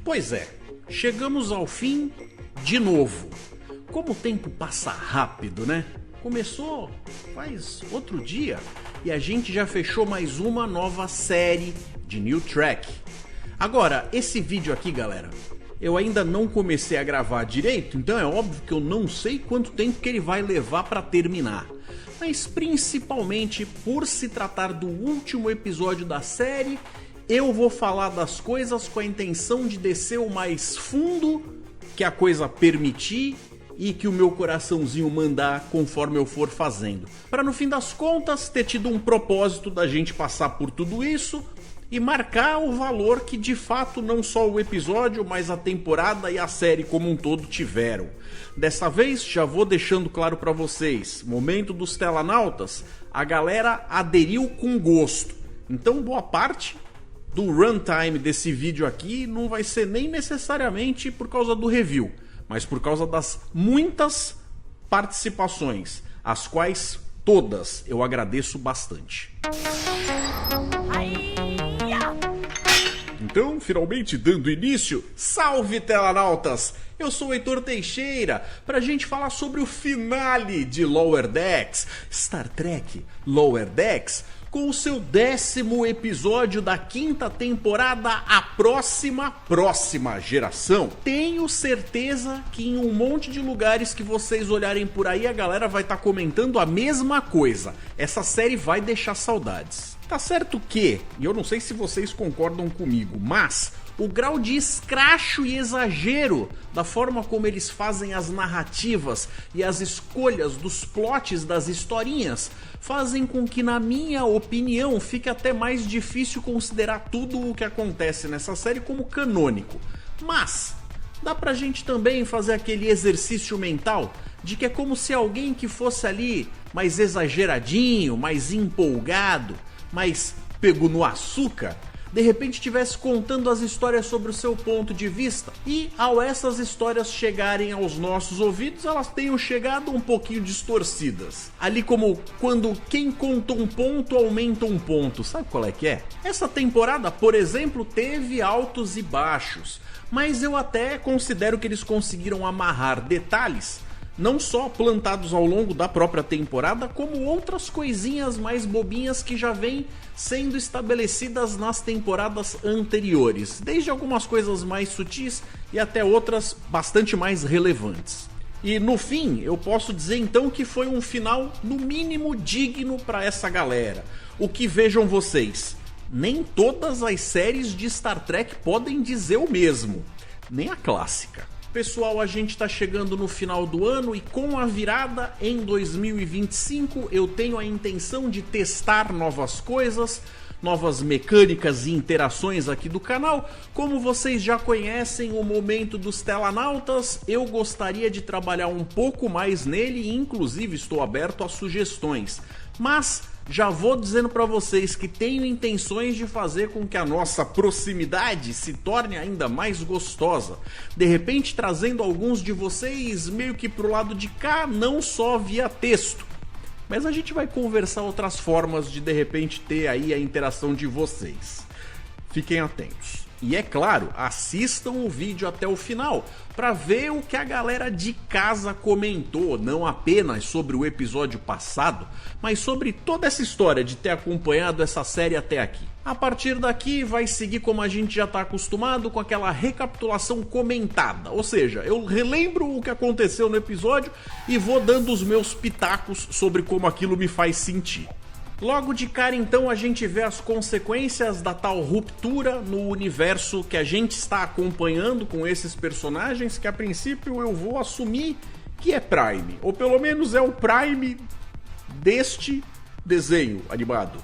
Pois é, chegamos ao fim de novo. Como o tempo passa rápido, né? Começou faz outro dia e a gente já fechou mais uma nova série de New Track. Agora, esse vídeo aqui, galera, eu ainda não comecei a gravar direito, então é óbvio que eu não sei quanto tempo que ele vai levar para terminar. Mas principalmente por se tratar do último episódio da série, eu vou falar das coisas com a intenção de descer o mais fundo que a coisa permitir e que o meu coraçãozinho mandar conforme eu for fazendo. Para no fim das contas ter tido um propósito da gente passar por tudo isso e marcar o valor que de fato não só o episódio, mas a temporada e a série como um todo tiveram. Dessa vez já vou deixando claro para vocês, momento dos telanautas, a galera aderiu com gosto. Então boa parte do runtime desse vídeo aqui não vai ser nem necessariamente por causa do review, mas por causa das muitas participações, as quais todas eu agradeço bastante. Então, finalmente dando início, salve telanautas! Eu sou o Heitor Teixeira, pra gente falar sobre o finale de Lower Decks, Star Trek Lower Decks, com o seu 10º episódio da 5ª temporada, a próxima geração. Tenho certeza que em um monte de lugares que vocês olharem por aí, a galera vai estar comentando a mesma coisa. Essa série vai deixar saudades. Tá certo que, e eu não sei se vocês concordam comigo, mas o grau de escracho e exagero da forma como eles fazem as narrativas e as escolhas dos plots das historinhas fazem com que, na minha opinião, fique até mais difícil considerar tudo o que acontece nessa série como canônico. Mas dá pra gente também fazer aquele exercício mental de que é como se alguém que fosse ali mais exageradinho, mais empolgado, mais pego no açúcar, de repente estivesse contando as histórias sobre o seu ponto de vista e ao essas histórias chegarem aos nossos ouvidos, elas tenham chegado um pouquinho distorcidas. Ali como quando quem conta um ponto aumenta um ponto, sabe qual é que é? Essa temporada, por exemplo, teve altos e baixos, mas eu até considero que eles conseguiram amarrar detalhes não só plantados ao longo da própria temporada, como outras coisinhas mais bobinhas que já vêm sendo estabelecidas nas temporadas anteriores, desde algumas coisas mais sutis e até outras bastante mais relevantes. E no fim, eu posso dizer então que foi um final no mínimo digno para essa galera. O que vejam vocês, nem todas as séries de Star Trek podem dizer o mesmo, nem a clássica. Pessoal, a gente está chegando no final do ano e com a virada em 2025 eu tenho a intenção de testar novas coisas, novas mecânicas e interações aqui do canal. Como vocês já conhecem o momento dos telanautas, eu gostaria de trabalhar um pouco mais nele e inclusive estou aberto a sugestões. Mas já vou dizendo para vocês que tenho intenções de fazer com que a nossa proximidade se torne ainda mais gostosa. De repente trazendo alguns de vocês meio que pro lado de cá, não só via texto. Mas a gente vai conversar outras formas de repente ter aí a interação de vocês. Fiquem atentos. E é claro, assistam o vídeo até o final para ver o que a galera de casa comentou, não apenas sobre o episódio passado, mas sobre toda essa história de ter acompanhado essa série até aqui. A partir daqui vai seguir como a gente já está acostumado, com aquela recapitulação comentada, ou seja, eu relembro o que aconteceu no episódio e vou dando os meus pitacos sobre como aquilo me faz sentir. Logo de cara então a gente vê as consequências da tal ruptura no universo que a gente está acompanhando com esses personagens, que a princípio eu vou assumir que é Prime, ou pelo menos é o Prime deste desenho animado.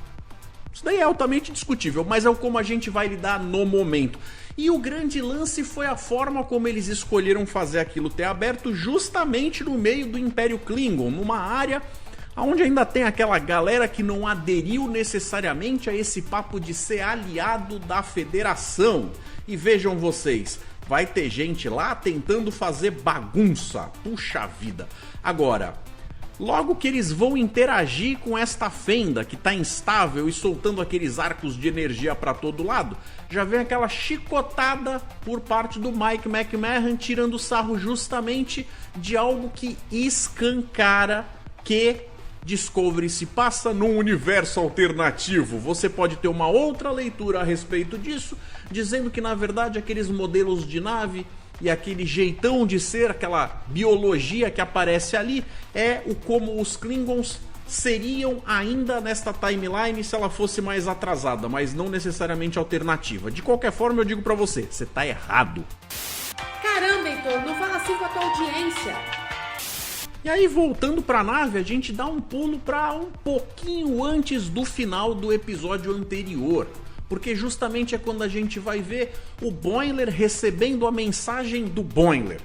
Isso daí é altamente discutível, mas é como a gente vai lidar no momento. E o grande lance foi a forma como eles escolheram fazer aquilo ter aberto justamente no meio do Império Klingon, numa área onde ainda tem aquela galera que não aderiu necessariamente a esse papo de ser aliado da Federação. E vejam vocês, vai ter gente lá tentando fazer bagunça, puxa vida. Agora, Logo que eles vão interagir com esta fenda que está instável e soltando aqueles arcos de energia para todo lado, já vem aquela chicotada por parte do Mike McMahon, tirando sarro justamente de algo que escancara que Discovery se passa num universo alternativo. Você pode ter uma outra leitura a respeito disso, dizendo que na verdade aqueles modelos de nave e aquele jeitão de ser, aquela biologia que aparece ali, é o como os Klingons seriam ainda nesta timeline se ela fosse mais atrasada, mas não necessariamente alternativa. De qualquer forma, eu digo pra você, você tá errado. Caramba, Heitor, não fala assim com a tua audiência. E aí, voltando pra nave, a gente dá um pulo pra um pouquinho antes do final do episódio anterior, porque justamente é quando a gente vai ver o Boimler recebendo a mensagem do Boimler,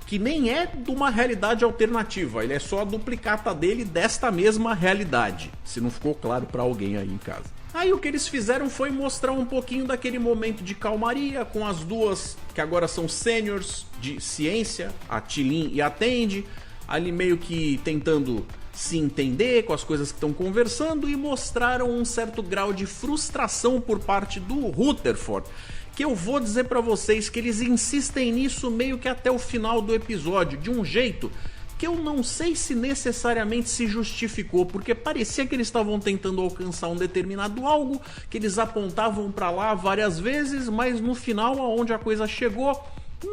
que nem é de uma realidade alternativa, ele é só a duplicata dele desta mesma realidade, se não ficou claro pra alguém aí em casa. Aí o que eles fizeram foi mostrar um pouquinho daquele momento de calmaria com as duas, que agora são seniors de ciência, a T'Lin e a Tendi, ali meio que tentando se entender com as coisas que estão conversando, e mostraram um certo grau de frustração por parte do Rutherford, que eu vou dizer pra vocês que eles insistem nisso meio que até o final do episódio, de um jeito que eu não sei se necessariamente se justificou, porque parecia que eles estavam tentando alcançar um determinado algo, que eles apontavam pra lá várias vezes, mas no final, aonde a coisa chegou,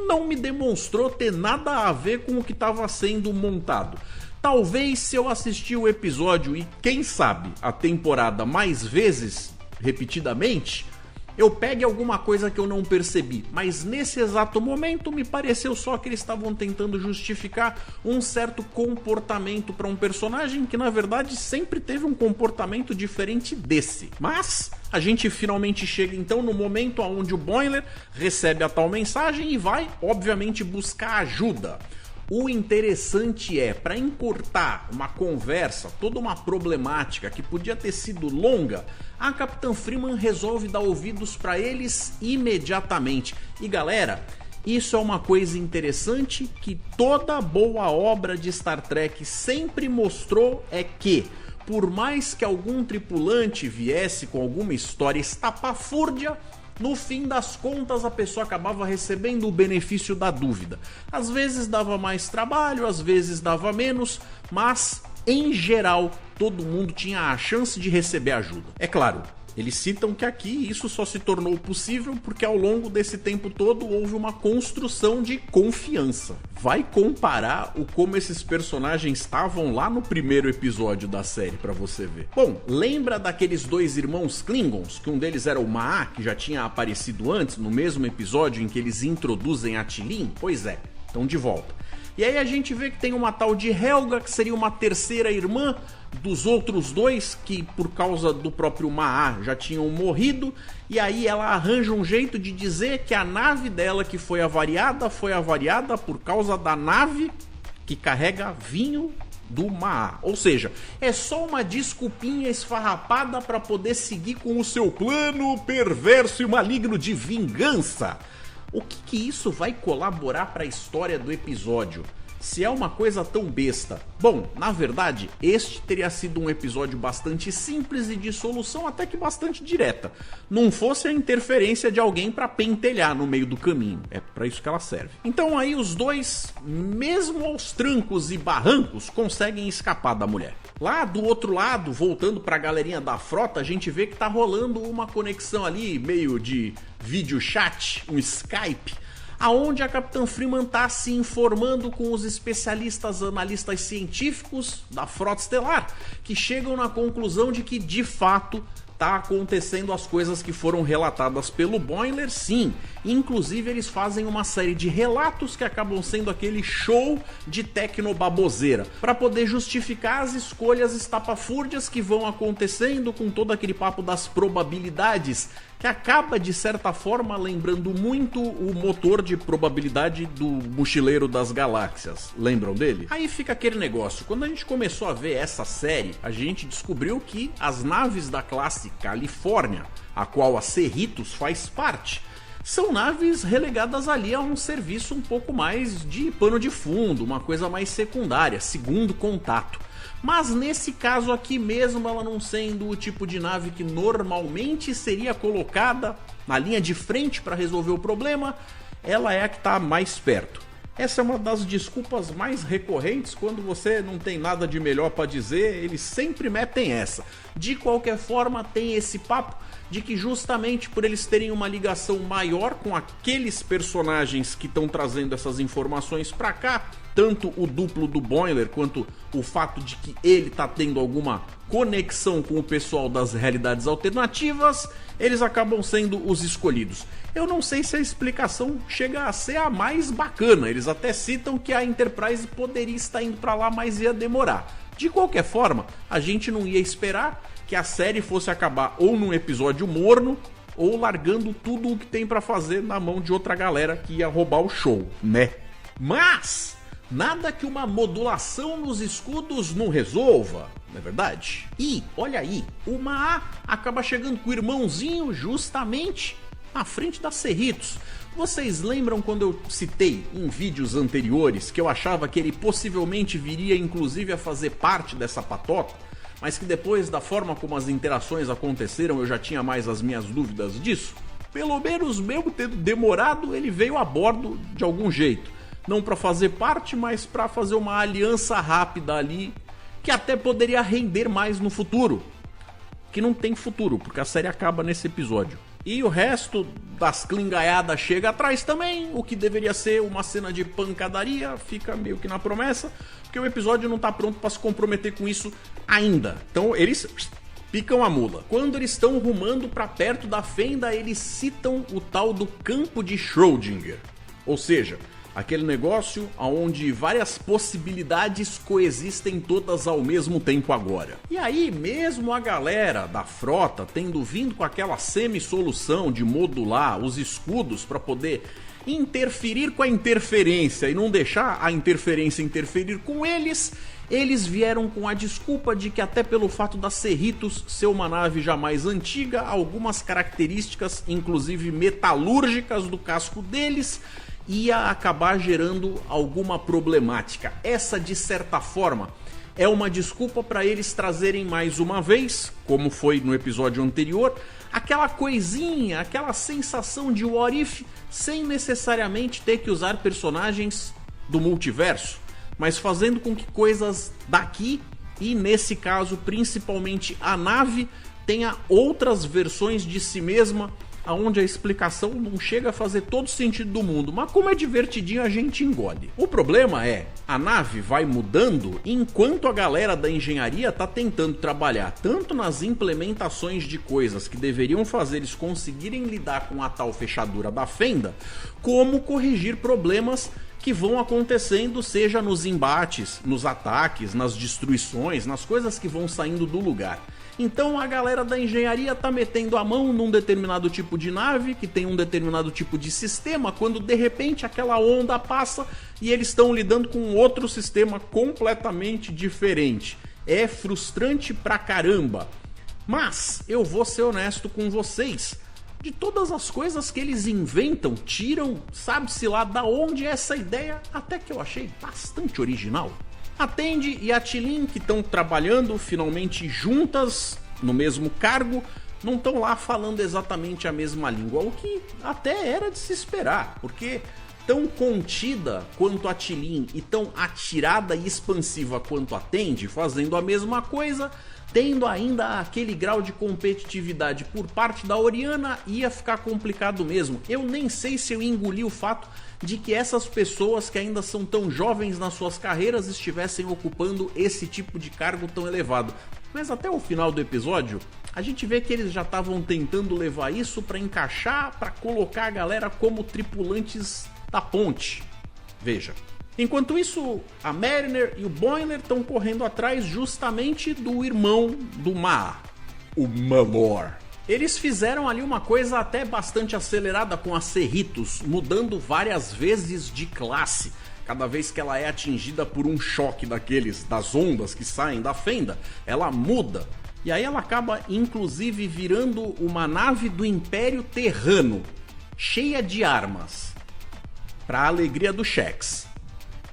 não me demonstrou ter nada a ver com o que estava sendo montado. Talvez se eu assistir o episódio e, quem sabe, a temporada mais vezes, repetidamente, eu pegue alguma coisa que eu não percebi, mas nesse exato momento me pareceu só que eles estavam tentando justificar um certo comportamento para um personagem que na verdade sempre teve um comportamento diferente desse. Mas a gente finalmente chega então no momento onde o Boimler recebe a tal mensagem e vai, obviamente, buscar ajuda. O interessante é, para encurtar uma conversa, toda uma problemática que podia ter sido longa, a Capitã Freeman resolve dar ouvidos para eles imediatamente. E galera, isso é uma coisa interessante que toda boa obra de Star Trek sempre mostrou, é que por mais que algum tripulante viesse com alguma história estapafúrdia, no fim das contas a pessoa acabava recebendo o benefício da dúvida. Às vezes dava mais trabalho, às vezes dava menos, mas em geral todo mundo tinha a chance de receber ajuda. É claro, eles citam que aqui isso só se tornou possível porque ao longo desse tempo todo houve uma construção de confiança. Vai comparar o como esses personagens estavam lá no primeiro episódio da série pra você ver. Bom, lembra daqueles dois irmãos Klingons, que um deles era o Maa, que já tinha aparecido antes no mesmo episódio em que eles introduzem a T'Lin? Pois é, estão de volta. E aí a gente vê que tem uma tal de Helga, que seria uma terceira irmã dos outros dois, que por causa do próprio Maa já tinham morrido, e aí ela arranja um jeito de dizer que a nave dela que foi avariada por causa da nave que carrega vinho do Maa. Ou seja, é só uma desculpinha esfarrapada para poder seguir com o seu plano perverso e maligno de vingança. O que isso vai colaborar para a história do episódio? Se é uma coisa tão besta. Bom, na verdade, este teria sido um episódio bastante simples e de solução até que bastante direta. Não fosse a interferência de alguém para pentelhar no meio do caminho. É para isso que ela serve. Então aí os dois, mesmo aos trancos e barrancos, conseguem escapar da mulher. Lá do outro lado, voltando para a galerinha da frota, a gente vê que tá rolando uma conexão ali, meio de vídeo chat, um Skype, aonde a Capitã Freeman está se informando com os especialistas analistas científicos da Frota Estelar, que chegam na conclusão de que de fato tá acontecendo as coisas que foram relatadas pelo Boimler, sim. Inclusive eles fazem uma série de relatos que acabam sendo aquele show de tecnobaboseira, para poder justificar as escolhas estapafúrdias que vão acontecendo com todo aquele papo das probabilidades, que acaba de certa forma lembrando muito o motor de probabilidade do Mochileiro das Galáxias. Lembram dele? Aí fica aquele negócio, quando a gente começou a ver essa série, a gente descobriu que as naves da classe Califórnia, a qual a Cerritos faz parte, são naves relegadas ali a um serviço um pouco mais de pano de fundo, uma coisa mais secundária, segundo contato. Mas nesse caso aqui, mesmo ela não sendo o tipo de nave que normalmente seria colocada na linha de frente para resolver o problema, ela é a que está mais perto. Essa é uma das desculpas mais recorrentes quando você não tem nada de melhor para dizer, eles sempre metem essa. De qualquer forma, tem esse papo de que justamente por eles terem uma ligação maior com aqueles personagens que estão trazendo essas informações para cá, tanto o duplo do Boimler quanto o fato de que ele tá tendo alguma conexão com o pessoal das realidades alternativas, eles acabam sendo os escolhidos. Eu não sei se a explicação chega a ser a mais bacana, eles até citam que a Enterprise poderia estar indo para lá, mas ia demorar. De qualquer forma, a gente não ia esperar que a série fosse acabar ou num episódio morno, ou largando tudo o que tem pra fazer na mão de outra galera que ia roubar o show, né? Mas nada que uma modulação nos escudos não resolva, não é verdade? E, olha aí, o Maa acaba chegando com o irmãozinho justamente na frente da Cerritos. Vocês lembram quando eu citei em vídeos anteriores que eu achava que ele possivelmente viria inclusive a fazer parte dessa patota? Mas que depois da forma como as interações aconteceram eu já tinha mais as minhas dúvidas disso? Pelo menos mesmo tendo demorado, ele veio a bordo de algum jeito. Não para fazer parte, mas para fazer uma aliança rápida ali, que até poderia render mais no futuro. Que não tem futuro, porque a série acaba nesse episódio. E o resto das clingaiadas chega atrás também, o que deveria ser uma cena de pancadaria, fica meio que na promessa, porque o episódio não tá pronto para se comprometer com isso ainda. Então eles picam a mula. Quando eles estão rumando para perto da fenda, eles citam o tal do campo de Schrödinger. Ou seja, aquele negócio onde várias possibilidades coexistem todas ao mesmo tempo agora. E aí, mesmo a galera da frota tendo vindo com aquela semi-solução de modular os escudos para poder interferir com a interferência e não deixar a interferência interferir com eles, eles vieram com a desculpa de que até pelo fato da Cerritos ser uma nave já mais antiga, algumas características, inclusive metalúrgicas do casco deles, ia acabar gerando alguma problemática. Essa, de certa forma, é uma desculpa para eles trazerem mais uma vez, como foi no episódio anterior, aquela coisinha, aquela sensação de what if, sem necessariamente ter que usar personagens do multiverso, mas fazendo com que coisas daqui, e nesse caso principalmente a nave, tenha outras versões de si mesma, aonde a explicação não chega a fazer todo sentido do mundo, mas como é divertidinho a gente engole. O problema é, a nave vai mudando enquanto a galera da engenharia tá tentando trabalhar tanto nas implementações de coisas que deveriam fazer eles conseguirem lidar com a tal fechadura da fenda, como corrigir problemas que vão acontecendo, seja nos embates, nos ataques, nas destruições, nas coisas que vão saindo do lugar. Então a galera da engenharia tá metendo a mão num determinado tipo de nave, que tem um determinado tipo de sistema, quando de repente aquela onda passa e eles estão lidando com outro sistema completamente diferente. É frustrante pra caramba. Mas eu vou ser honesto com vocês. De todas as coisas que eles inventam, tiram, sabe-se lá da onde é essa ideia, até que eu achei bastante original. A Tendi e a T'Lyn, que estão trabalhando finalmente juntas no mesmo cargo, não estão lá falando exatamente a mesma língua, o que até era de se esperar, porque tão contida quanto a T'Lyn e tão atirada e expansiva quanto a Tendi, fazendo a mesma coisa, tendo ainda aquele grau de competitividade por parte da Oriana, ia ficar complicado mesmo. Eu nem sei se eu engoli o fato de que essas pessoas que ainda são tão jovens nas suas carreiras estivessem ocupando esse tipo de cargo tão elevado. Mas até o final do episódio, a gente vê que eles já estavam tentando levar isso para encaixar, para colocar a galera como tripulantes da ponte. Veja. Enquanto isso, a Mariner e o Boimler estão correndo atrás justamente do irmão do Maa, o Malor. Eles fizeram ali uma coisa até bastante acelerada com a Cerritos, mudando várias vezes de classe. Cada vez que ela é atingida por um choque das ondas que saem da fenda, ela muda. E aí ela acaba inclusive virando uma nave do Império Terrano, cheia de armas, pra alegria do Shaxs,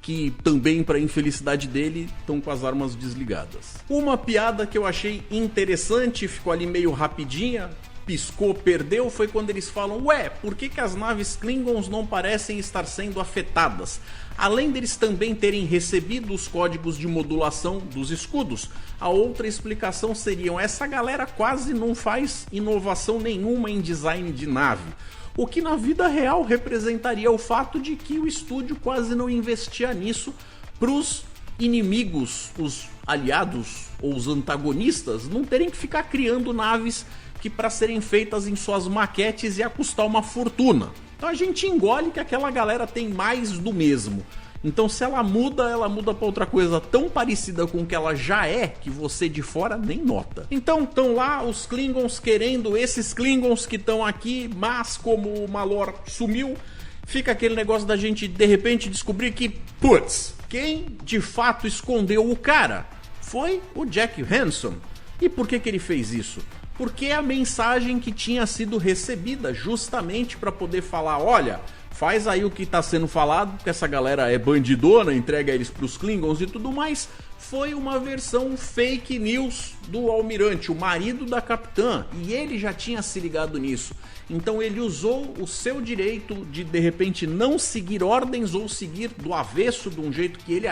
que também, pra infelicidade dele, estão com as armas desligadas. Uma piada que eu achei interessante, ficou ali meio rapidinha, piscou, perdeu, foi quando eles falam: ué, por que as naves Klingons não parecem estar sendo afetadas? Além deles também terem recebido os códigos de modulação dos escudos. A outra explicação seria: essa galera quase não faz inovação nenhuma em design de nave. O que na vida real representaria o fato de que o estúdio quase não investia nisso para os inimigos, os aliados ou os antagonistas não terem que ficar criando naves que para serem feitas em suas maquetes ia custar uma fortuna. Então a gente engole que aquela galera tem mais do mesmo. Então se ela muda para outra coisa tão parecida com o que ela já é, que você de fora nem nota. Então estão lá os Klingons querendo esses Klingons que estão aqui, mas como o Malor sumiu, fica aquele negócio da gente de repente descobrir que, putz, quem de fato escondeu o cara foi o Jack Hanson. E por que ele fez isso? Porque é a mensagem que tinha sido recebida justamente para poder falar: olha, faz aí o que está sendo falado, porque essa galera é bandidona, entrega eles para os Klingons e tudo mais. Foi uma versão fake news do almirante, o marido da capitã, e ele já tinha se ligado nisso. Então ele usou o seu direito de repente não seguir ordens ou seguir do avesso de um jeito que ele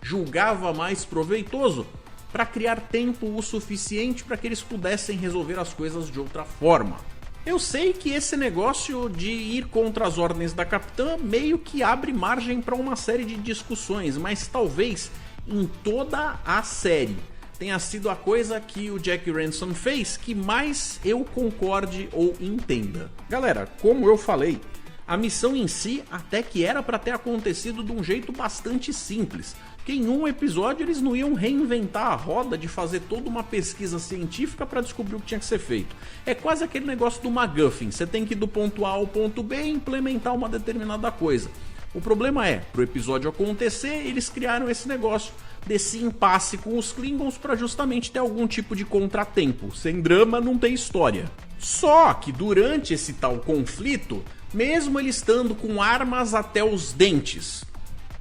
julgava mais proveitoso, para criar tempo o suficiente para que eles pudessem resolver as coisas de outra forma. Eu sei que esse negócio de ir contra as ordens da capitã meio que abre margem para uma série de discussões, mas talvez em toda a série tenha sido a coisa que o Jack Hanson fez que mais eu concorde ou entenda. Galera, como eu falei, a missão em si até que era para ter acontecido de um jeito bastante simples. Que em um episódio eles não iam reinventar a roda de fazer toda uma pesquisa científica para descobrir o que tinha que ser feito. É quase aquele negócio do MacGuffin, você tem que ir do ponto A ao ponto B e implementar uma determinada coisa. O problema é, pro episódio acontecer, eles criaram esse negócio desse impasse com os Klingons para justamente ter algum tipo de contratempo. Sem drama não tem história. Só que durante esse tal conflito, mesmo eles estando com armas até os dentes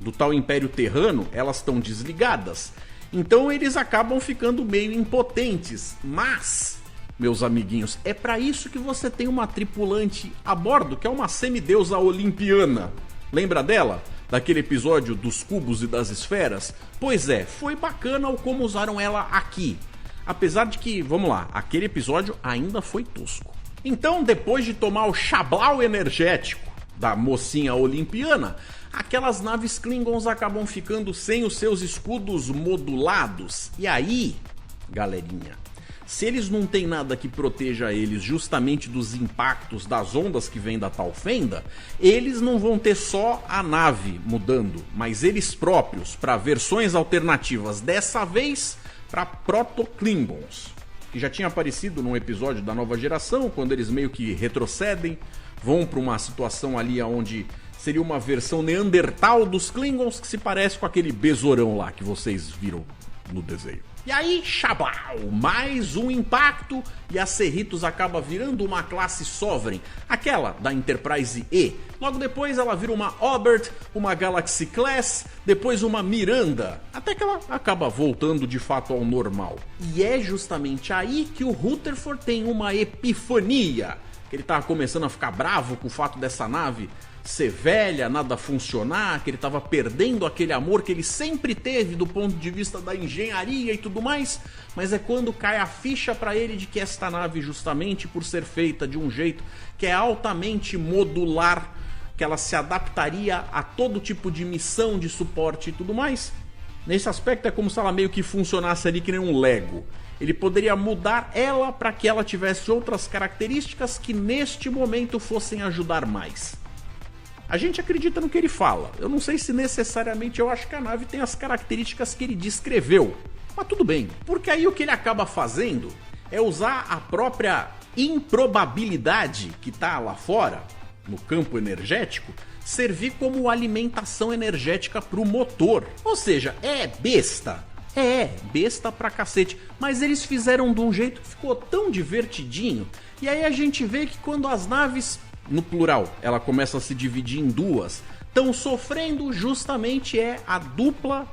do tal Império Terrano, elas estão desligadas. Então eles acabam ficando meio impotentes. Mas, meus amiguinhos, é para isso que você tem uma tripulante a bordo, que é uma semideusa olimpiana. Lembra dela? Daquele episódio dos cubos e das esferas? Pois é, foi bacana o como usaram ela aqui. Apesar de que, vamos lá, aquele episódio ainda foi tosco. Então, depois de tomar o chablau energético da mocinha olimpiana, aquelas naves Klingons acabam ficando sem os seus escudos modulados. E aí, galerinha, se eles não têm nada que proteja eles justamente dos impactos das ondas que vêm da tal fenda, eles não vão ter só a nave mudando, mas eles próprios, para versões alternativas, dessa vez para Proto-Klingons, que já tinha aparecido num episódio da nova geração, quando eles meio que retrocedem, vão para uma situação ali onde seria uma versão Neandertal dos Klingons que se parece com aquele besourão lá que vocês viram no desenho. E aí, Xablau, mais um impacto e a Cerritos acaba virando uma classe Sovereign, aquela da Enterprise E. Logo depois ela vira uma Obert, uma Galaxy Class, depois uma Miranda, até que ela acaba voltando de fato ao normal. E é justamente aí que o Rutherford tem uma epifania, que ele tava começando a ficar bravo com o fato dessa nave ser velha, nada funcionar, que ele estava perdendo aquele amor que ele sempre teve do ponto de vista da engenharia e tudo mais, mas é quando cai a ficha para ele de que esta nave, justamente por ser feita de um jeito que é altamente modular, que ela se adaptaria a todo tipo de missão, de suporte e tudo mais, nesse aspecto é como se ela meio que funcionasse ali que nem um Lego. Ele poderia mudar ela para que ela tivesse outras características que neste momento fossem ajudar mais. A gente acredita no que ele fala. Eu não sei se necessariamente eu acho que a nave tem as características que ele descreveu. Mas tudo bem. Porque aí o que ele acaba fazendo é usar a própria improbabilidade que está lá fora, no campo energético, servir como alimentação energética para o motor. Ou seja, é besta. É, besta pra cacete. Mas eles fizeram de um jeito que ficou tão divertidinho. E aí a gente vê que quando as naves no plural, ela começa a se dividir em duas, estão sofrendo justamente a dupla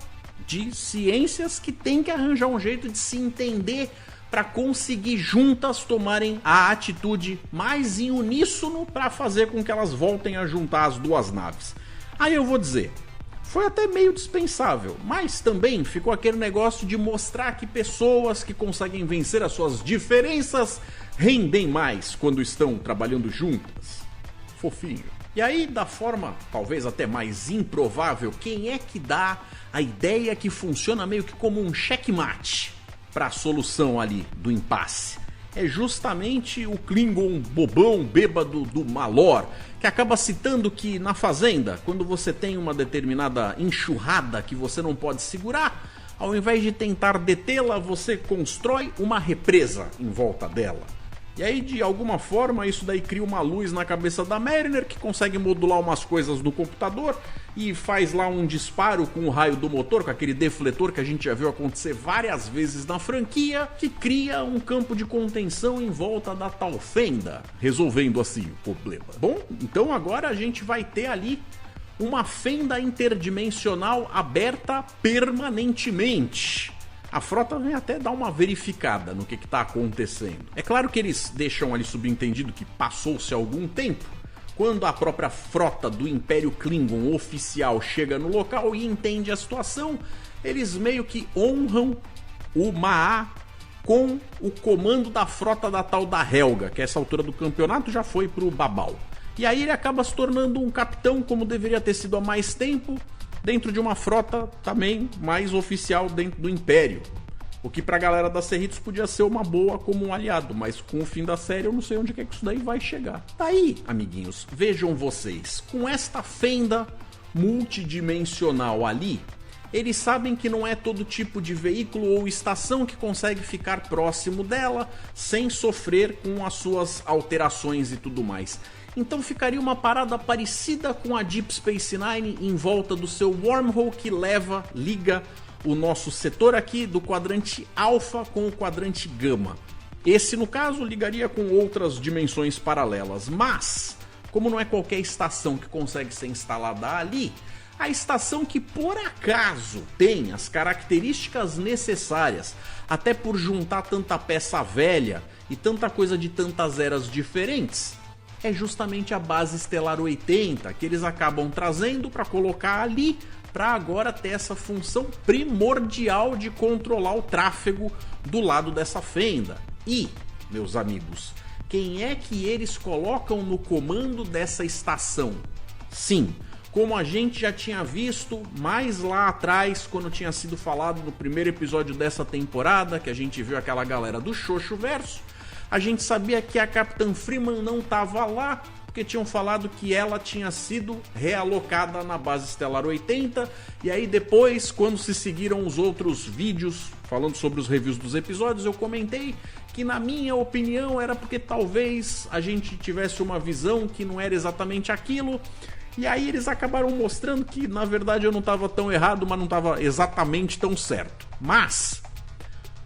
de ciências que tem que arranjar um jeito de se entender para conseguir juntas tomarem a atitude mais em uníssono para fazer com que elas voltem a juntar as duas naves. Aí eu vou dizer, foi até meio dispensável, mas também ficou aquele negócio de mostrar que pessoas que conseguem vencer as suas diferenças rendem mais quando estão trabalhando juntas. Fofinho. E aí, da forma talvez até mais improvável, quem é que dá a ideia que funciona meio que como um checkmate para a solução ali do impasse? É justamente o Klingon bobão bêbado do Malor, que acaba citando que na fazenda, quando você tem uma determinada enxurrada que você não pode segurar, ao invés de tentar detê-la, você constrói uma represa em volta dela. E aí, de alguma forma, isso daí cria uma luz na cabeça da Mariner, que consegue modular umas coisas no computador e faz lá um disparo com o raio do motor, com aquele defletor que a gente já viu acontecer várias vezes na franquia, que cria um campo de contenção em volta da tal fenda, resolvendo assim o problema. Bom, então agora a gente vai ter ali uma fenda interdimensional aberta permanentemente. A frota vem até dar uma verificada no que está acontecendo. É claro que eles deixam ali subentendido que passou-se algum tempo, quando a própria frota do Império Klingon oficial chega no local e entende a situação, eles meio que honram o Ma'a com o comando da frota da tal da Helga, que a essa altura do campeonato já foi pro Babau. E aí ele acaba se tornando um capitão, como deveria ter sido há mais tempo, dentro de uma frota também mais oficial dentro do Império. O que pra galera da Cerritos podia ser uma boa como um aliado, mas com o fim da série eu não sei onde é que isso daí vai chegar. Tá aí, amiguinhos, vejam vocês, com esta fenda multidimensional ali, eles sabem que não é todo tipo de veículo ou estação que consegue ficar próximo dela sem sofrer com as suas alterações e tudo mais. Então ficaria uma parada parecida com a Deep Space Nine em volta do seu wormhole que liga o nosso setor aqui do quadrante alfa com o quadrante gama. Esse, no caso, ligaria com outras dimensões paralelas, mas como não é qualquer estação que consegue ser instalada ali, a estação que por acaso tem as características necessárias, até por juntar tanta peça velha e tanta coisa de tantas eras diferentes, é justamente a base estelar 80 que eles acabam trazendo para colocar ali, para agora ter essa função primordial de controlar o tráfego do lado dessa fenda. E, meus amigos, quem é que eles colocam no comando dessa estação? Sim, como a gente já tinha visto mais lá atrás, quando tinha sido falado no primeiro episódio dessa temporada, que a gente viu aquela galera do Xoxo Verso, a gente sabia que a Capitã Freeman não estava lá, porque tinham falado que ela tinha sido realocada na base estelar 80, e aí depois, quando se seguiram os outros vídeos falando sobre os reviews dos episódios, eu comentei que na minha opinião era porque talvez a gente tivesse uma visão que não era exatamente aquilo, e aí eles acabaram mostrando que na verdade eu não estava tão errado, mas não estava exatamente tão certo. Mas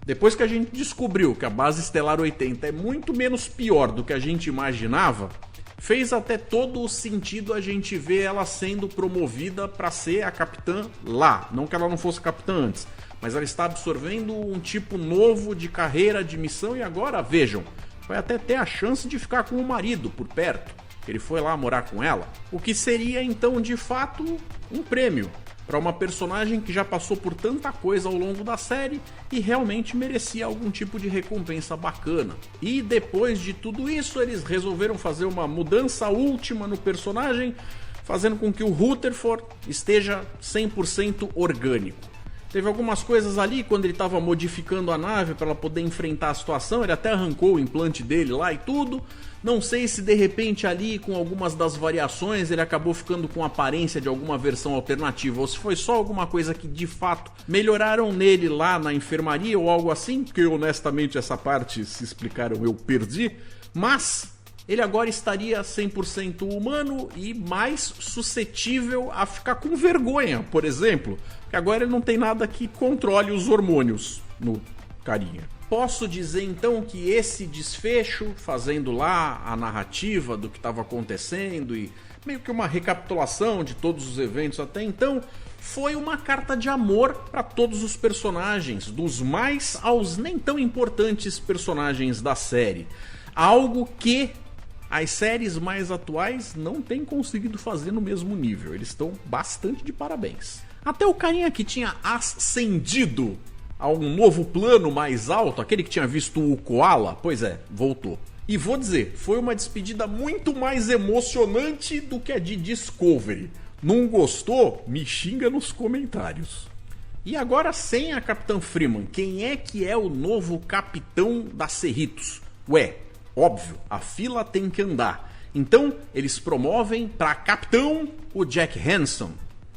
depois que a gente descobriu que a base estelar 80 é muito menos pior do que a gente imaginava, fez até todo o sentido a gente ver ela sendo promovida para ser a capitã lá. Não que ela não fosse capitã antes, mas ela está absorvendo um tipo novo de carreira, de missão, e agora, vejam, vai até ter a chance de ficar com o marido por perto. Ele foi lá morar com ela, o que seria então de fato um prêmio para uma personagem que já passou por tanta coisa ao longo da série e realmente merecia algum tipo de recompensa bacana. E depois de tudo isso, eles resolveram fazer uma mudança última no personagem, fazendo com que o Rutherford esteja 100% orgânico. Teve algumas coisas ali, quando ele estava modificando a nave para ela poder enfrentar a situação, ele até arrancou o implante dele lá e tudo. Não sei se de repente ali, com algumas das variações, ele acabou ficando com aparência de alguma versão alternativa, ou se foi só alguma coisa que de fato melhoraram nele lá na enfermaria ou algo assim, porque honestamente essa parte, se explicaram, eu perdi. Mas ele agora estaria 100% humano e mais suscetível a ficar com vergonha, por exemplo, porque agora ele não tem nada que controle os hormônios no carinha. posso dizer então que esse desfecho, fazendo lá a narrativa do que estava acontecendo e meio que uma recapitulação de todos os eventos até então, foi uma carta de amor para todos os personagens, dos mais aos nem tão importantes personagens da série. Algo que as séries mais atuais não têm conseguido fazer no mesmo nível. Eles estão bastante de parabéns. Até o carinha que tinha ascendido a um novo plano mais alto, aquele que tinha visto o Koala, pois é, voltou. E vou dizer, foi uma despedida muito mais emocionante do que a de Discovery. Não gostou? Me xinga nos comentários. E agora, sem a Capitã Freeman, quem é que é o novo capitão da Cerritos? Ué, óbvio, a fila tem que andar. Então, eles promovem para capitão o Jack Hanson.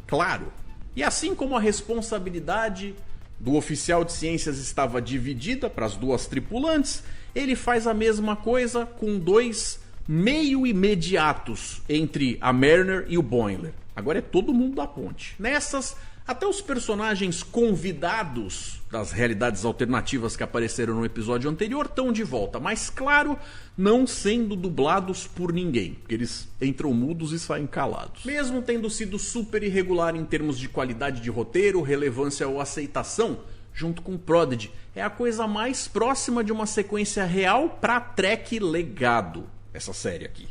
Claro. E assim como a responsabilidade do oficial de ciências estava dividida para as duas tripulantes, ele faz a mesma coisa com dois meio imediatos entre a Mariner e o Boimler. Agora é todo mundo da ponte. Nessas, até os personagens convidados das realidades alternativas que apareceram no episódio anterior estão de volta, mas claro, não sendo dublados por ninguém, porque eles entram mudos e saem calados. Mesmo tendo sido super irregular em termos de qualidade de roteiro, relevância ou aceitação, junto com Prodigy, é a coisa mais próxima de uma sequência real pra Trek Legado, essa série aqui.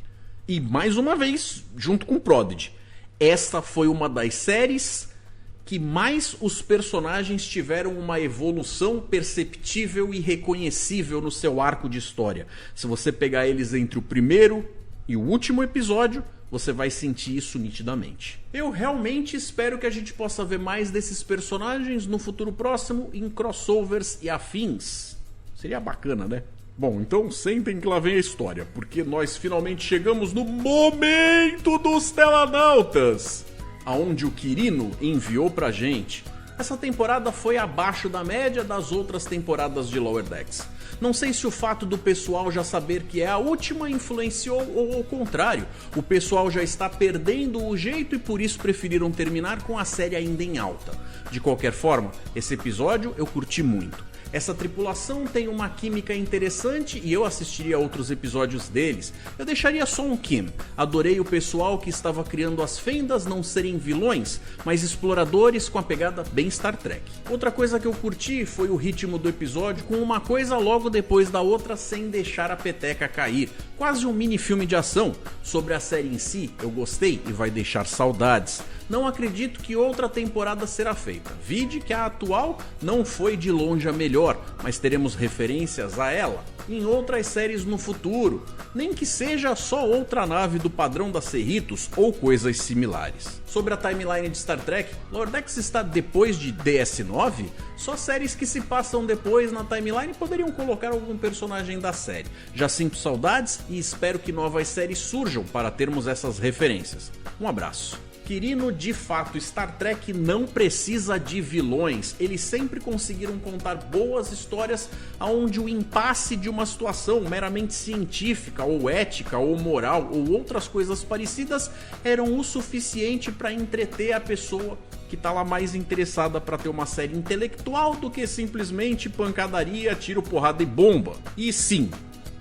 E mais uma vez, junto com Prodigy, essa foi uma das séries que mais os personagens tiveram uma evolução perceptível e reconhecível no seu arco de história. Se você pegar eles entre o primeiro e o último episódio, você vai sentir isso nitidamente. Eu realmente espero que a gente possa ver mais desses personagens no futuro próximo em crossovers e afins. Seria bacana, né? Bom, então sentem que lá vem a história, porque nós finalmente chegamos no momento dos Telanautas, aonde o Quirino enviou pra gente. Essa temporada foi abaixo da média das outras temporadas de Lower Decks. Não sei se o fato do pessoal já saber que é a última influenciou ou ao contrário, o pessoal já está perdendo o jeito e por isso preferiram terminar com a série ainda em alta. De qualquer forma, esse episódio eu curti muito. Essa tripulação tem uma química interessante e eu assistiria a outros episódios deles. Eu deixaria só um Kim. Adorei o pessoal que estava criando as fendas não serem vilões, mas exploradores com a pegada bem Star Trek. Outra coisa que eu curti foi o ritmo do episódio, com uma coisa logo depois da outra sem deixar a peteca cair. Quase um mini filme de ação. Sobre a série em si, eu gostei e vai deixar saudades. Não acredito que outra temporada será feita. Vide que a atual não foi de longe a melhor, mas teremos referências a ela em outras séries no futuro. Nem que seja só outra nave do padrão da Cerritos ou coisas similares. Sobre a timeline de Star Trek, Lower Decks está depois de DS9? Só séries que se passam depois na timeline poderiam colocar algum personagem da série. Já sinto saudades e espero que novas séries surjam para termos essas referências. Um abraço. Quirino, de fato, Star Trek não precisa de vilões. Eles sempre conseguiram contar boas histórias onde o impasse de uma situação meramente científica, ou ética, ou moral, ou outras coisas parecidas eram o suficiente para entreter a pessoa que tá lá mais interessada para ter uma série intelectual do que simplesmente pancadaria, tiro, porrada e bomba. E sim,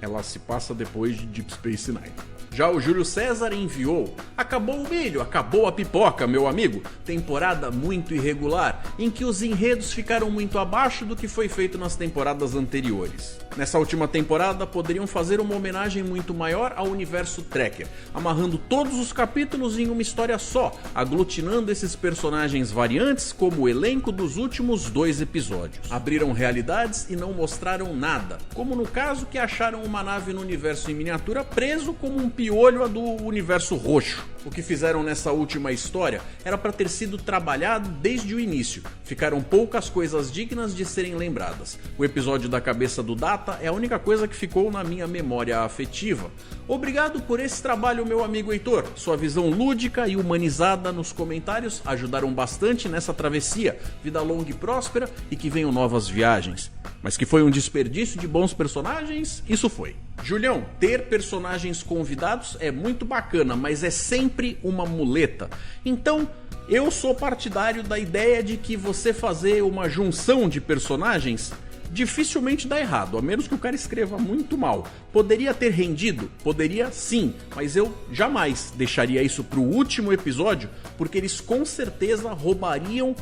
ela se passa depois de Deep Space Nine. Já o Júlio César enviou: acabou o milho, acabou a pipoca, meu amigo. Temporada muito irregular, em que os enredos ficaram muito abaixo do que foi feito nas temporadas anteriores. Nessa última temporada, poderiam fazer uma homenagem muito maior ao universo Trekker, amarrando todos os capítulos em uma história só, aglutinando esses personagens variantes como o elenco dos últimos 2 episódios. Abriram realidades e não mostraram nada, como no caso que acharam uma nave no universo em miniatura preso como um piolho do universo roxo. O que fizeram nessa última história era para ter sido trabalhado desde o início. Ficaram poucas coisas dignas de serem lembradas. O episódio da cabeça do Data é a única coisa que ficou na minha memória afetiva. Obrigado por esse trabalho, meu amigo Heitor. Sua visão lúdica e humanizada nos comentários ajudaram bastante nessa travessia. Vida longa e próspera e que venham novas viagens. Mas que foi um desperdício de bons personagens, isso foi. Julião, ter personagens convidados é muito bacana, mas é sempre uma muleta. Então, eu sou partidário da ideia de que você fazer uma junção de personagens dificilmente dá errado, a menos que o cara escreva muito mal. Poderia ter rendido? Poderia sim, mas eu jamais deixaria isso pro último episódio, porque eles com certeza roubariam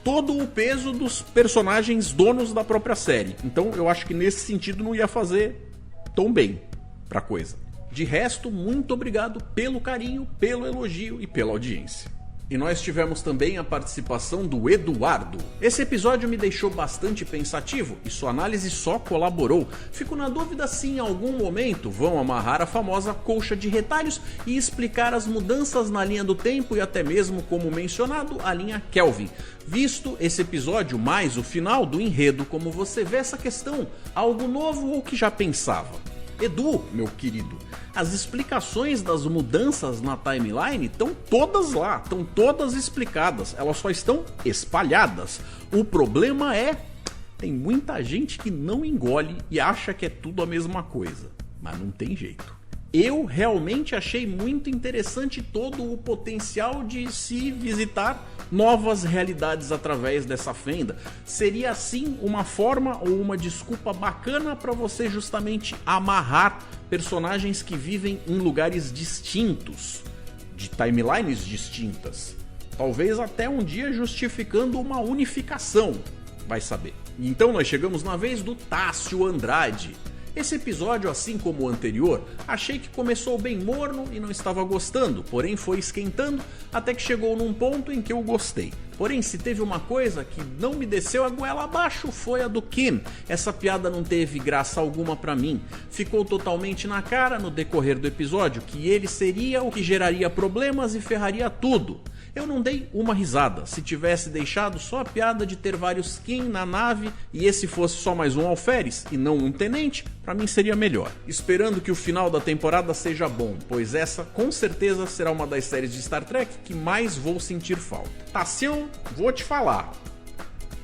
todo o peso dos personagens donos da própria série. Então eu acho que nesse sentido não ia fazer tão bem pra coisa. De resto, muito obrigado pelo carinho, pelo elogio e pela audiência. E nós tivemos também a participação do Eduardo. Esse episódio me deixou bastante pensativo e sua análise só colaborou. Fico na dúvida se em algum momento vão amarrar a famosa colcha de retalhos e explicar as mudanças na linha do tempo e até mesmo, como mencionado, a linha Kelvin. Visto esse episódio mais o final do enredo, como você vê essa questão, algo novo ou que já pensava? Edu, meu querido, as explicações das mudanças na timeline estão todas lá, estão todas explicadas, elas só estão espalhadas. O problema é, tem muita gente que não engole e acha que é tudo a mesma coisa, mas não tem jeito. Eu realmente achei muito interessante todo o potencial de se visitar novas realidades através dessa fenda. Seria assim uma forma ou uma desculpa bacana para você justamente amarrar personagens que vivem em lugares distintos, de timelines distintas. Talvez até um dia justificando uma unificação, vai saber. Então nós chegamos na vez do Tássio Andrade. Esse episódio, assim como o anterior, achei que começou bem morno e não estava gostando, porém foi esquentando até que chegou num ponto em que eu gostei. Porém, se teve uma coisa que não me desceu a goela abaixo, foi a do Kim. Essa piada não teve graça alguma pra mim. Ficou totalmente na cara no decorrer do episódio que ele seria o que geraria problemas e ferraria tudo. Eu não dei uma risada. Se tivesse deixado só a piada de ter vários Kim na nave e esse fosse só mais um alferes e não um tenente, pra mim seria melhor. Esperando que o final da temporada seja bom, pois essa com certeza será uma das séries de Star Trek que mais vou sentir falta. Tassião, vou te falar.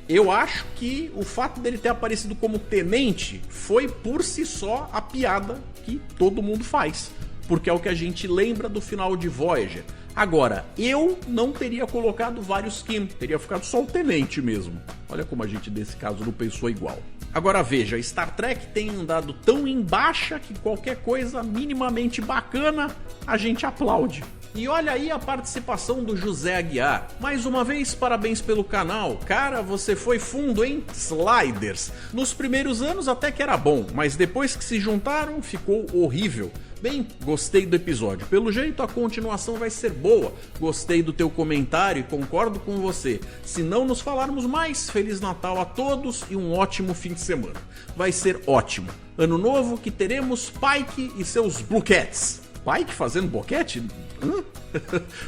Eu acho que o fato dele ter aparecido como tenente foi por si só a piada que todo mundo faz, porque é o que a gente lembra do final de Voyager. Agora, eu não teria colocado vários Kim, teria ficado só o tenente mesmo. Olha como a gente nesse caso não pensou igual. Agora veja, Star Trek tem andado tão em baixa que qualquer coisa minimamente bacana a gente aplaude. E olha aí a participação do José Aguiar. Mais uma vez, parabéns pelo canal. Cara, você foi fundo, hein? Sliders. Nos primeiros anos até que era bom, mas depois que se juntaram ficou horrível. Bem, gostei do episódio. Pelo jeito a continuação vai ser boa. Gostei do teu comentário e concordo com você. Se não nos falarmos mais, Feliz Natal a todos e um ótimo fim de semana. Vai ser ótimo. Ano novo que teremos Pike e seus Blue Cats. Pike fazendo boquete?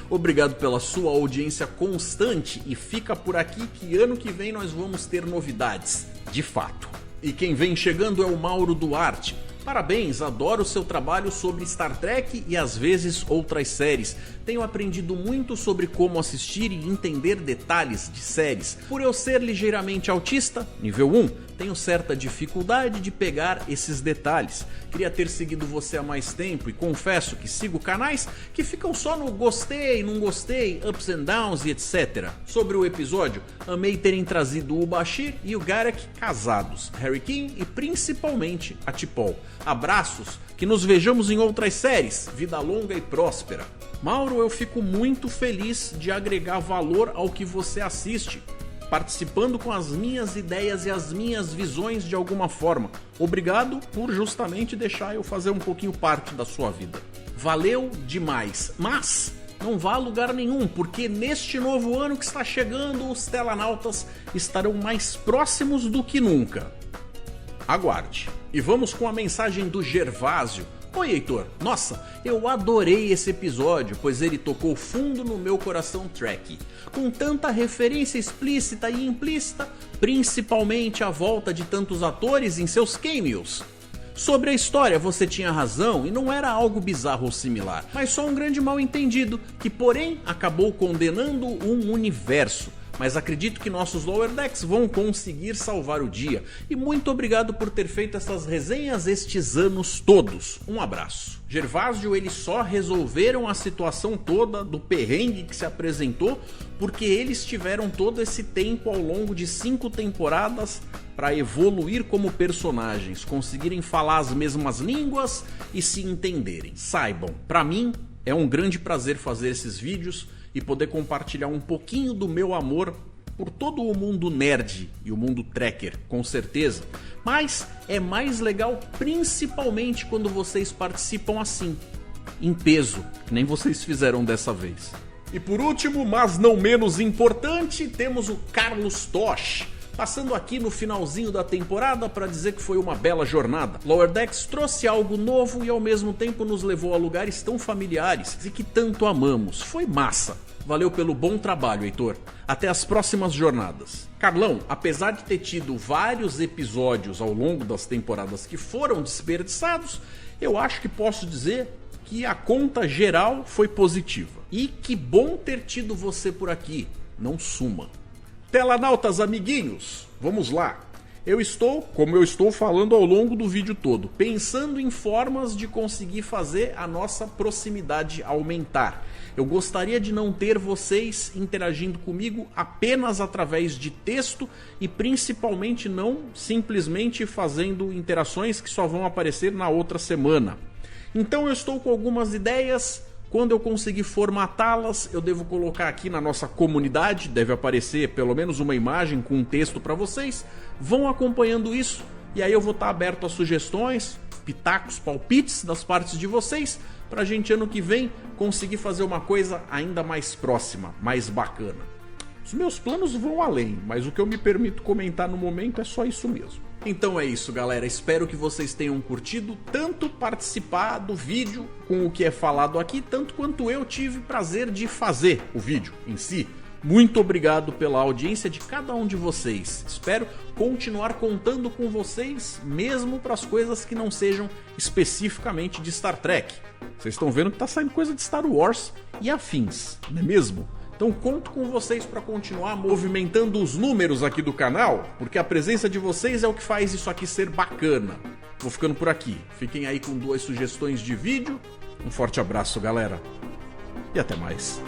Obrigado pela sua audiência constante e fica por aqui que ano que vem nós vamos ter novidades, de fato. E quem vem chegando é o Mauro Duarte. Parabéns, adoro o seu trabalho sobre Star Trek e às vezes outras séries. Tenho aprendido muito sobre como assistir e entender detalhes de séries. Por eu ser ligeiramente autista, nível 1, tenho certa dificuldade de pegar esses detalhes. Queria ter seguido você há mais tempo e confesso que sigo canais que ficam só no gostei, não gostei, ups and downs e etc. Sobre o episódio, amei terem trazido o Bashir e o Garak casados, Harry Kim e principalmente a T'Pol. Abraços, que nos vejamos em outras séries, vida longa e próspera. Mauro, eu fico muito feliz de agregar valor ao que você assiste, participando com as minhas ideias e as minhas visões de alguma forma. Obrigado por justamente deixar eu fazer um pouquinho parte da sua vida. Valeu demais, mas não vá a lugar nenhum, porque neste novo ano que está chegando, os telanautas estarão mais próximos do que nunca. Aguarde. E vamos com a mensagem do Gervásio. Oi, Heitor. Nossa, eu adorei esse episódio, pois ele tocou fundo no meu coração Trek. Com tanta referência explícita e implícita, principalmente a volta de tantos atores em seus cameos. Sobre a história, você tinha razão e não era algo bizarro ou similar, mas só um grande mal-entendido, que porém acabou condenando um universo. mas acredito que nossos Lower Decks vão conseguir salvar o dia. E muito obrigado por ter feito essas resenhas estes anos todos. Um abraço. Gervásio, eles só resolveram a situação toda do perrengue que se apresentou porque eles tiveram todo esse tempo ao longo de 5 temporadas para evoluir como personagens, conseguirem falar as mesmas línguas e se entenderem. Saibam, para mim é um grande prazer fazer esses vídeos e poder compartilhar um pouquinho do meu amor por todo o mundo nerd e o mundo trekker, com certeza. Mas é mais legal principalmente quando vocês participam assim, em peso, que nem vocês fizeram dessa vez. E por último, mas não menos importante, temos o Carlos Tosh, passando aqui no finalzinho da temporada para dizer que foi uma bela jornada. Lower Decks trouxe algo novo e ao mesmo tempo nos levou a lugares tão familiares e que tanto amamos. Foi massa. Valeu pelo bom trabalho, Heitor. Até as próximas jornadas. Carlão, apesar de ter tido vários episódios ao longo das temporadas que foram desperdiçados, eu acho que posso dizer que a conta geral foi positiva. E que bom ter tido você por aqui. Não suma. Telanautas amiguinhos, vamos lá. Eu estou, como eu estou falando ao longo do vídeo todo, pensando em formas de conseguir fazer a nossa proximidade aumentar. Eu gostaria de não ter vocês interagindo comigo apenas através de texto e principalmente não simplesmente fazendo interações que só vão aparecer na outra semana. Então eu estou com algumas ideias. Quando eu conseguir formatá-las, eu devo colocar aqui na nossa comunidade, deve aparecer pelo menos uma imagem com um texto para vocês. Vão acompanhando isso e aí eu vou estar aberto a sugestões, pitacos, palpites das partes de vocês, para a gente ano que vem conseguir fazer uma coisa ainda mais próxima, mais bacana. Os meus planos vão além, mas o que eu me permito comentar no momento é só isso mesmo. Então é isso, galera, espero que vocês tenham curtido tanto participar do vídeo com o que é falado aqui, tanto quanto eu tive prazer de fazer o vídeo em si. Muito obrigado pela audiência de cada um de vocês. Espero continuar contando com vocês, mesmo para as coisas que não sejam especificamente de Star Trek. Vocês estão vendo que tá saindo coisa de Star Wars e afins, não é mesmo? Então conto com vocês para continuar movimentando os números aqui do canal, porque a presença de vocês é o que faz isso aqui ser bacana. Vou ficando por aqui. Fiquem aí com 2 sugestões de vídeo. Um forte abraço, galera. E até mais.